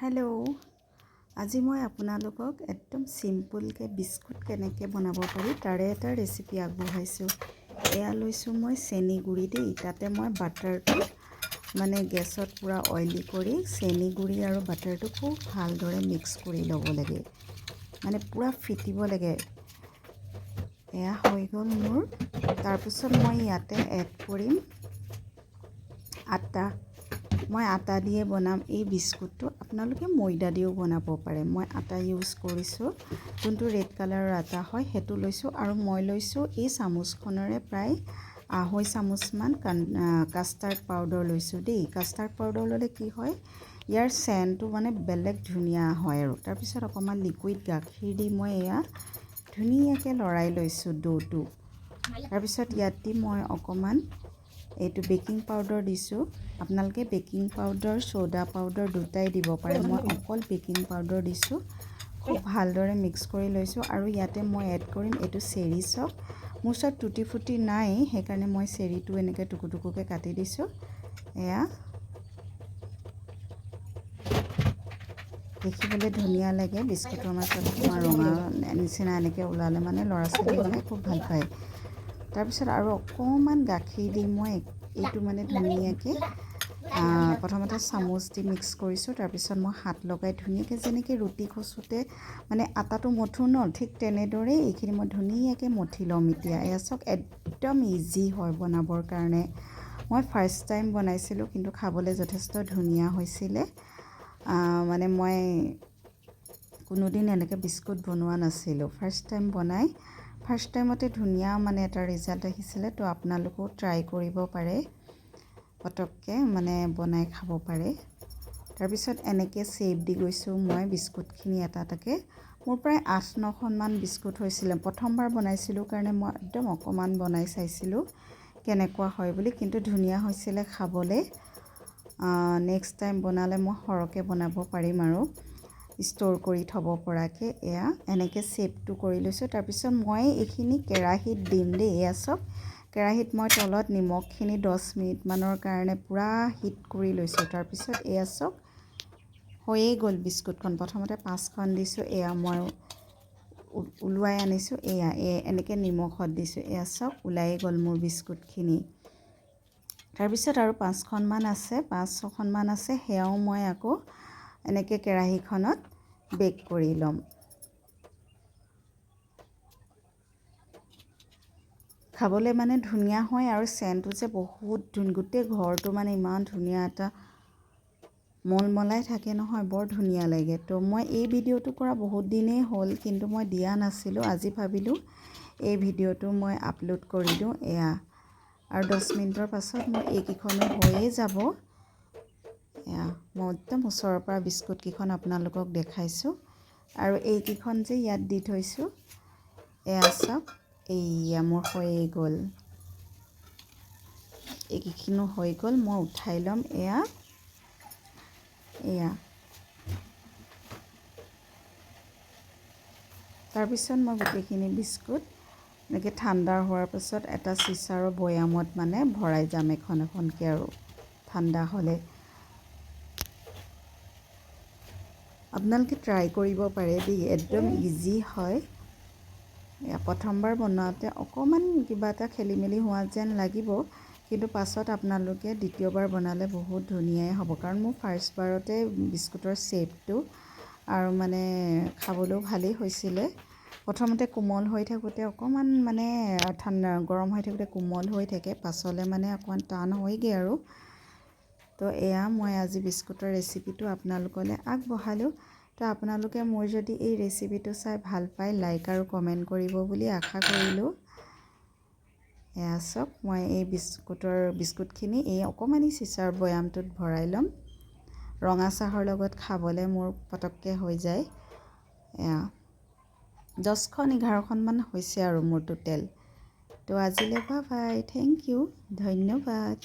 Hello' আজি মই আপোনালোকক একদম চিম্পুলকৈ বিস্কুট কেনেকৈ বনাব পাৰি তাৰে এটা ৰেচিপি আগবঢ়াইছোঁ। এয়া লৈছোঁ মই চেনি গুড়ি দেই। তাতে মই বাটাৰটো মানে গেছত পূৰা অইলি কৰি চেনি গুড়ি আৰু বাটাৰটো খুব ভালদৰে মিক্স কৰি ল'ব লাগে, মানে পূৰা ফিটিব লাগে। এয়া হৈ গ'ল মোৰ। তাৰপিছত মই ইয়াতে এড কৰিম আটা। মই আটা দিয়ে বনাম এই বিস্কুটটো। আপোনালোকে ময়দা দিও বনাব পাৰে। মই আটা ইউজ কৰিছোঁ, যোনটো ৰেড কালাৰৰ আটা হয় সেইটো লৈছোঁ। আৰু মই লৈছোঁ এই চামুচখনেৰে প্ৰায় 2.5 চামুচমান কাষ্টাৰ্ড পাউডাৰ লৈছোঁ দেই। কাষ্টাৰ্ড পাউডাৰ ল'লে কি হয়, ইয়াৰ চেণ্টটো মানে বেলেগ ধুনীয়া হয়। আৰু তাৰপিছত অকণমান লিকুইড গাখীৰ দি মই এয়া ধুনীয়াকৈ লৰাই লৈছোঁ ডোটো। তাৰপিছত ইয়াত দি মই অকণমান এইটো বেকিং পাউডাৰ দিছোঁ। আপোনালোকে বেকিং পাউডাৰ ছ'ডা পাউডাৰ দুটাই দিব পাৰে। মই অকল বেকিং পাউডাৰ দিছোঁ। খুব ভালদৰে মিক্স কৰি লৈছোঁ। আৰু ইয়াতে মই এড কৰিম এইটো চেৰি চক। মোৰ ওচৰত টুটি ফুটি নাই, সেইকাৰণে মই চেৰিটো এনেকৈ টুকুৰকৈ কাটি দিছোঁ। এয়া দেখিবলৈ ধুনীয়া লাগে। বিস্কুটৰ মাজত তোমাৰ ৰঙা নিচিনা এনেকৈ ওলালে মানে ল'ৰা ছোৱালীয়ে খাই খুব ভাল পায়। তাৰপিছত আৰু অকণমান গাখীৰ দি মই এইটো মানে ধুনীয়াকৈ প্ৰথমতে চামুচ দি মিক্স কৰিছোঁ। তাৰপিছত মই হাত লগাই ধুনীয়াকৈ যেনেকৈ ৰুটি খচোঁতে মানে আটাটো মঠো ন, ঠিক তেনেদৰেই এইখিনি মই ধুনীয়াকৈ মঠি ল'ম। এতিয়া এয়া চাওক একদম ইজি হয় বনাবৰ কাৰণে। মই ফাৰ্ষ্ট টাইম বনাইছিলোঁ, কিন্তু খাবলৈ যথেষ্ট ধুনীয়া হৈছিলে। মানে মই কোনোদিন এনেকৈ বিস্কুট বনোৱা নাছিলোঁ। ফাৰ্ষ্ট টাইম বনাই ফাৰ্ষ্ট টাইমতে ধুনীয়া মানে এটা ৰিজাল্ট আহিছিলে। তো আপোনালোকেও ট্ৰাই কৰিব পাৰে, পটককৈ মানে বনাই খাব পাৰে। তাৰপিছত এনেকৈ শ্বেপ দি গৈছোঁ মই বিস্কুটখিনি এটা এটাকৈ। মোৰ প্ৰায় 8-9খনমান বিস্কুট হৈছিলে। প্ৰথমবাৰ বনাইছিলোঁ কাৰণে মই একদম অকণমান বনাই চাইছিলোঁ কেনেকুৱা হয় বুলি, কিন্তু ধুনীয়া হৈছিলে খাবলৈ। নেক্সট টাইম বনালে মই সৰহকৈ বনাব পাৰিম আৰু ষ্ট'ৰ কৰি থ'ব পৰাকৈ। এয়া এনেকৈ শ্বেপটো কৰি লৈছোঁ। তাৰপিছত মই এইখিনি কেৰাহীত দিম দেই। এয়া চাওক কেৰাহীত মই তলত নিমখখিনি 10 মিনিটমানৰ কাৰণে পূৰা হিট কৰি লৈছোঁ। তাৰপিছত এয়া চাওক হৈয়ে গ'ল বিস্কুটখন। প্ৰথমতে 5খন দিছোঁ, এয়া মই ওলোৱাই আনিছোঁ। এয়া এনেকৈ নিমখত দিছোঁ। এয়া চাওক ওলায়ে গ'ল মোৰ বিস্কুটখিনি। তাৰপিছত আৰু 5খনমান আছে, 5-6খনমান আছে। সেয়াও মই আকৌ এনেকৈ কেৰাহীখনত বেক কৰি ল'ম। খাবলৈ মানে ধুনীয়া হয়, আৰু চেণ্টটো যে বহুত গোটেই ঘৰটো মানে ইমান ধুনীয়া এটা মলমলাই থাকে নহয়, বৰ ধুনীয়া লাগে। তো মই এই ভিডিঅ'টো কৰা বহুত দিনেই হ'ল, কিন্তু মই দিয়া নাছিলোঁ। আজি ভাবিলোঁ এই ভিডিঅ'টো মই আপলোড কৰি দিওঁ। এয়া আৰু 10 মিনিটৰ পাছত মোৰ এইকেইখনো হৈয়ে যাব। এয়া মই একদম ওচৰৰ পৰা বিস্কুটকেইখন আপোনালোকক দেখাইছোঁ। আৰু এইকেইখন যে ইয়াত দি থৈছোঁ, এয়া চাওক এইয়া মোৰ হৈয়ে গ'ল। এইকেইখনো হৈ গ'ল। মই উঠাই ল'ম। এয়া তাৰপিছত মই গোটেইখিনি বিস্কুট এনেকৈ ঠাণ্ডা হোৱাৰ পাছত এটা চিচাৰৰ বৈয়ামত মানে ভৰাই যাম এখন এখনকৈ, আৰু ঠাণ্ডা হ'লে। আপোনালোকে ট্ৰাই কৰিব পাৰে দেই, একদম ইজি হয়। প্ৰথমবাৰ বনাওঁতে অকণমান কিবা এটা খেলি মেলি হোৱা যেন লাগিব, কিন্তু পাছত আপোনালোকে দ্বিতীয়বাৰ বনালে বহুত ধুনীয়াই হ'ব। কাৰণ মোৰ ফাৰ্ষ্টবাৰতে বিস্কুটৰ শ্বেপটো আৰু মানে খাবলৈও ভালেই হৈছিলে। প্ৰথমতে কোমল হৈ থাকোঁতে অকণমান মানে গৰম হৈ থাকোঁতে কোমল হৈ থাকে, পাছলৈ মানে অকণমান টান হয়গৈ আৰু। তো এয়া মই আজি বিস্কুটৰ ৰেচিপিটো আপোনালোকলৈ আগবঢ়ালোঁ। তো আপোনালোকে মোৰ যদি এই ৰেচিপিটো চাই ভাল পায়, লাইক আৰু কমেণ্ট কৰিব বুলি আশা কৰিলোঁ। এয়া চাওক মই এই বিস্কুটখিনি এই অকণমানি চিচাৰ বৈয়ামটোত ভৰাই ল'ম। ৰঙা চাহৰ লগত খাবলৈ মোৰ পটককৈ হৈ যায়। এয়া 10-11খনমান হৈছে আৰু মোৰ টোটেল। তো আজিলৈ বাই বাই, থেংক ইউ, ধন্যবাদ।